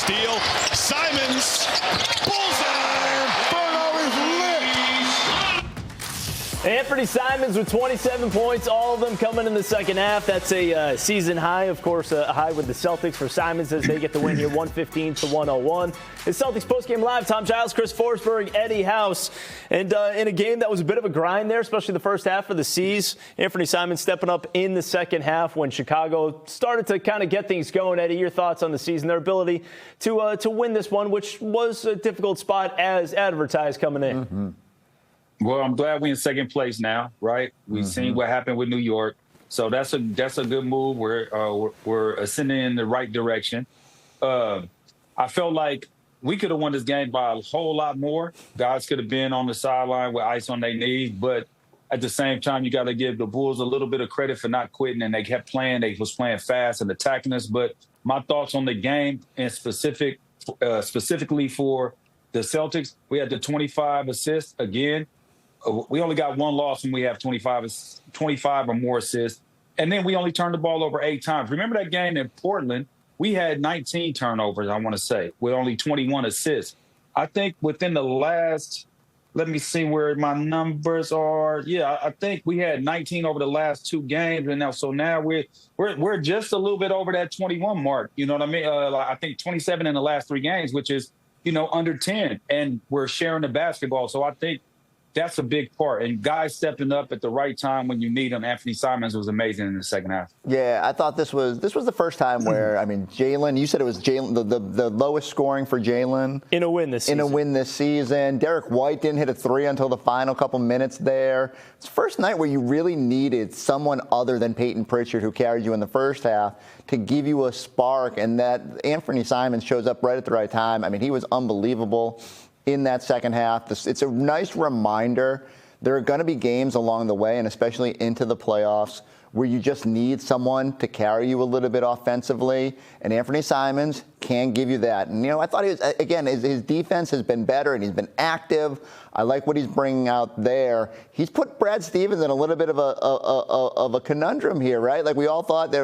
steal. Simons, bullseye! Inferno is lit! Anfernee Simons with 27 points, all of them coming in the second half. That's a season high, of course, a high with the Celtics for Simons as they get the win here, 115-101. It's Celtics Postgame Live. Tom Giles, Chris Forsberg, Eddie House. And in a game that was a bit of a grind there, especially the first half of the C's, Anfernee Simons stepping up in the second half when Chicago started to kind of get things going. Eddie, your thoughts on the season, their ability to win this one, which was a difficult spot as advertised coming in. Mm-hmm. Well, I'm glad we're in second place now, right? We've seen what happened with New York, so that's a good move. We're ascending in the right direction. I felt like we could have won this game by a whole lot more. Guys could have been on the sideline with ice on their knees, but at the same time, you got to give the Bulls a little bit of credit for not quitting, and they kept playing. They was playing fast and attacking us. But my thoughts on the game and specifically for the Celtics, we had the 25 assists again. We only got one loss when we have 25 or more assists. And then we only turned the ball over 8 times. Remember that game in Portland? We had 19 turnovers, I want to say, with only 21 assists. I think within the last, let me see where my numbers are. Yeah, I think we had 19 over the last 2 games. And now we're just a little bit over that 21 mark. You know what I mean? I think 27 in the last 3 games, which is, under 10. And we're sharing the basketball. So I think that's a big part. And guys stepping up at the right time when you need them. Anfernee Simons was amazing in the second half. Yeah, I thought this was the first time where, Jalen, you said it was Jalen, the lowest scoring for Jalen. In a win this season. Derek White didn't hit a 3 until the final couple minutes there. It's the first night where you really needed someone other than Peyton Pritchard, who carried you in the first half, to give you a spark. And that Anfernee Simons shows up right at the right time. He was unbelievable in that second half. It's a nice reminder. There are going to be games along the way, and especially into the playoffs, where you just need someone to carry you a little bit offensively, and Anfernee Simons can give you that. And, I thought his defense has been better, and he's been active. I like what he's bringing out there. He's put Brad Stevens in a little bit of a conundrum here, right? Like we all thought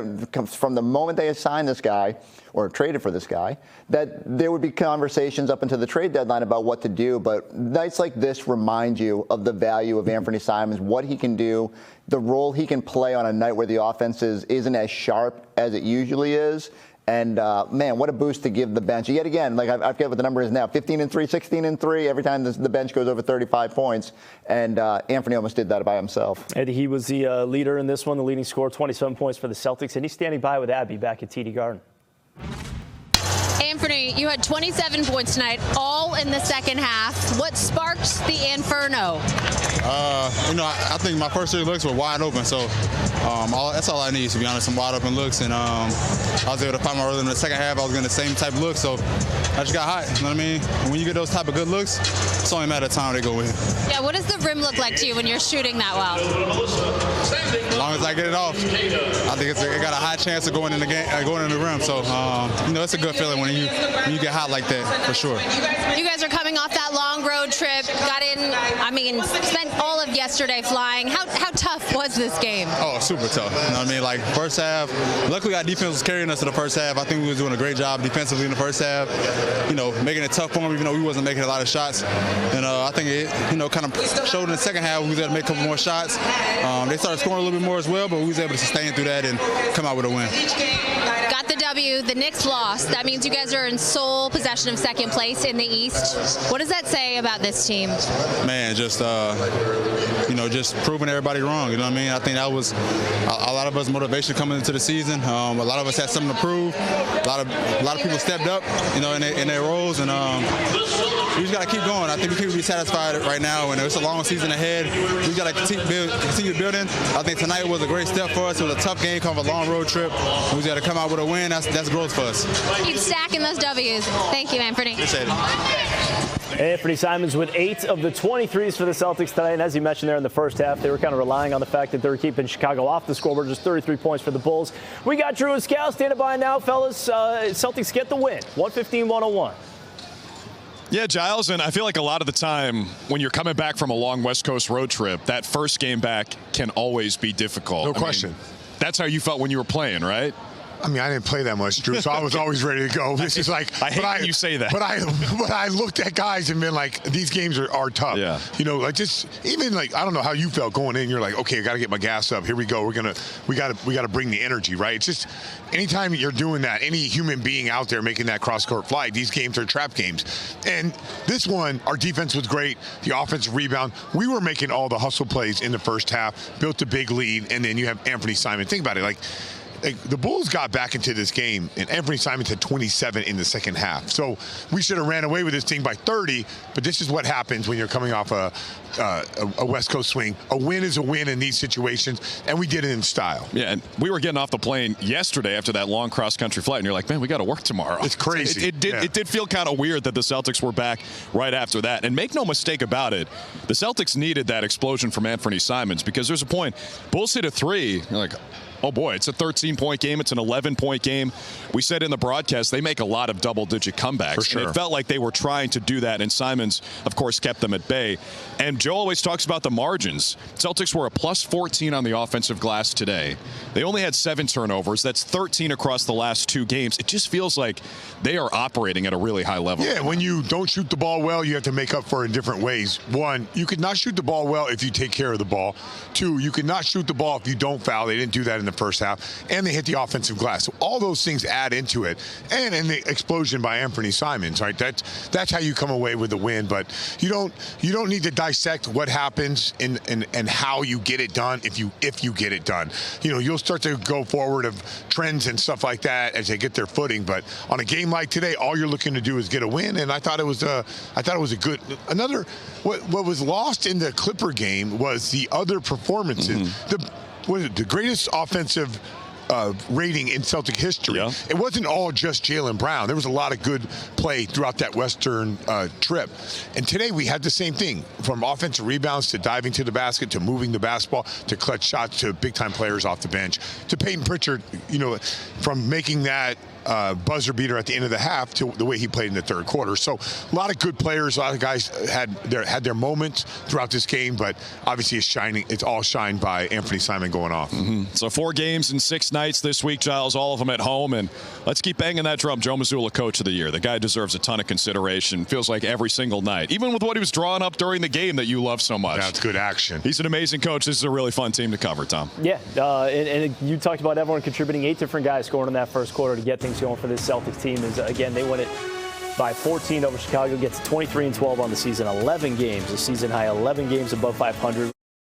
from the moment they signed this guy, or traded for this guy, that there would be conversations up until the trade deadline about what to do. But nights like this remind you of the value of Anfernee Simons, what he can do, the role he can play on a night where the offense isn't as sharp as it usually is. And, man, what a boost to give the bench. Yet again, like I forget what the number is now, 15-3, 16-3, every time the bench goes over 35 points. And Anfernee almost did that by himself. Eddie, he was the leader in this one, the leading scorer, 27 points for the Celtics. And he's standing by with Abby back at TD Garden. Anfernee, you had 27 points tonight, all in the second half. What sparked the Inferno? I think my first 3 looks were wide open, so that's all I need, to be honest, some wide open looks. And I was able to find my rhythm in the second half. I was getting the same type of look, so I just got hot. You know what I mean? And when you get those type of good looks, it's only a matter of time they go in. Yeah, what does the rim look like to you when you're shooting that well? As long as I get it off, I think it got a high chance of going in the game, going in the rim. So it's a good feeling when you get hot like that, for sure. You guys are coming off that long road trip, got in, spent all of yesterday flying. How tough was this game? Oh, super tough. You know what I mean? Like, first half, luckily our defense was carrying us in the first half. I think we was doing a great job defensively in the first half, making it tough for them, even though we wasn't making a lot of shots. And I think it, kind of showed in the second half we was able to make a couple more shots. They started scoring a little bit more as well, but we was able to sustain through that and come out with a win. Got the W, the Knicks lost. That means you guys are in sole possession of second place in the East. What does that say about this team? Man, just proving everybody wrong. You know what I mean? I think that was a lot of us motivation coming into the season. A lot of us had something to prove. A lot of people stepped up, in their roles, and we just got to keep going. I think we can't be satisfied right now, and it's a long season ahead. We got to continue building. I think tonight was a great step for us. It was a tough game, kind of a long road trip. We just got to come out with a win. That's growth for us. Keep stacking those W's. Thank you, Anfernee. Appreciate it. Anfernee Simons with 8 of the 23s for the Celtics tonight. And as you mentioned there in the first half, they were kind of relying on the fact that they were keeping Chicago off the scoreboard. Just 33 points for the Bulls. We got Drew and Scal standing by now, fellas. Celtics get the win, 115-101. Yeah, Giles, and I feel like a lot of the time when you're coming back from a long West Coast road trip, that first game back can always be difficult. No question. That's how you felt when you were playing, right? I mean, I didn't play that much, Drew, so I was always ready to go. This is like, I hate when you say that. But I looked at guys and been like, these games are tough. Yeah. You know, like just even like I don't know how you felt going in. You're like, okay, I got to get my gas up. Here we go. We got to bring the energy, right? It's just anytime you're doing that, any human being out there making that cross-court flight, these games are trap games. And this one, our defense was great. The offensive rebound, we were making all the hustle plays in the first half, built a big lead, and then you have Anfernee Simons. Think about it, like the Bulls got back into this game, and Anfernee Simons had 27 in the second half. So we should have ran away with this thing by 30, but this is what happens when you're coming off a West Coast swing. A win is a win in these situations, and we did it in style. Yeah, and we were getting off the plane yesterday after that long cross-country flight, and you're like, man, we got to work tomorrow. It's crazy. It did feel kind of weird that the Celtics were back right after that. And make no mistake about it, the Celtics needed that explosion from Anfernee Simons, because there's a point, Bulls hit a three, you're like, oh, boy, it's a 13-point game. It's an 11-point game. We said in the broadcast they make a lot of double-digit comebacks. For sure. And it felt like they were trying to do that, and Simons, of course, kept them at bay. And Joe always talks about the margins. Celtics were a plus 14 on the offensive glass today. They only had 7 turnovers. That's 13 across the last 2 games. It just feels like they are operating at a really high level. Yeah, when you don't shoot the ball well, you have to make up for it in different ways. 1, you could not shoot the ball well if you take care of the ball. 2, you could not shoot the ball if you don't foul. They didn't do that in the first half, and they hit the offensive glass. So all those things add into it, and the explosion by Anfernee Simons, right? That's how you come away with the win. But you don't need to dissect what happens and how you get it done if you get it done. You know, you'll start to go forward of trends and stuff like that as they get their footing. But on a game like today, all you're looking to do is get a win, and I thought it was a good another. What was lost in the Clipper game was the other performances. The greatest offensive rating in Celtic history. Yeah. It wasn't all just Jaylen Brown. There was a lot of good play throughout that Western trip. And today we had the same thing, from offensive rebounds to diving to the basket to moving the basketball to clutch shots to big-time players off the bench to Peyton Pritchard, you know, from making that buzzer beater at the end of the half to the way he played in the third quarter. So a lot of good players, a lot of guys had their moments throughout this game, but obviously it's all shined by Anfernee Simons going off. So 4 games in 6 nights this week, Giles, all of them at home, and let's keep banging that drum. Joe Mazzulla, Coach of the Year. The guy deserves a ton of consideration. Feels like every single night, even with what he was drawing up during the game that you love so much. That's good action. He's an amazing coach. This is a really fun team to cover, Tom. Yeah, and you talked about everyone contributing. 8 different guys scoring in that first quarter to get things going for this Celtics team. Is again, they win it by 14 over Chicago, gets 23-12 on the season, 11 games, a season high, 11 games above 500.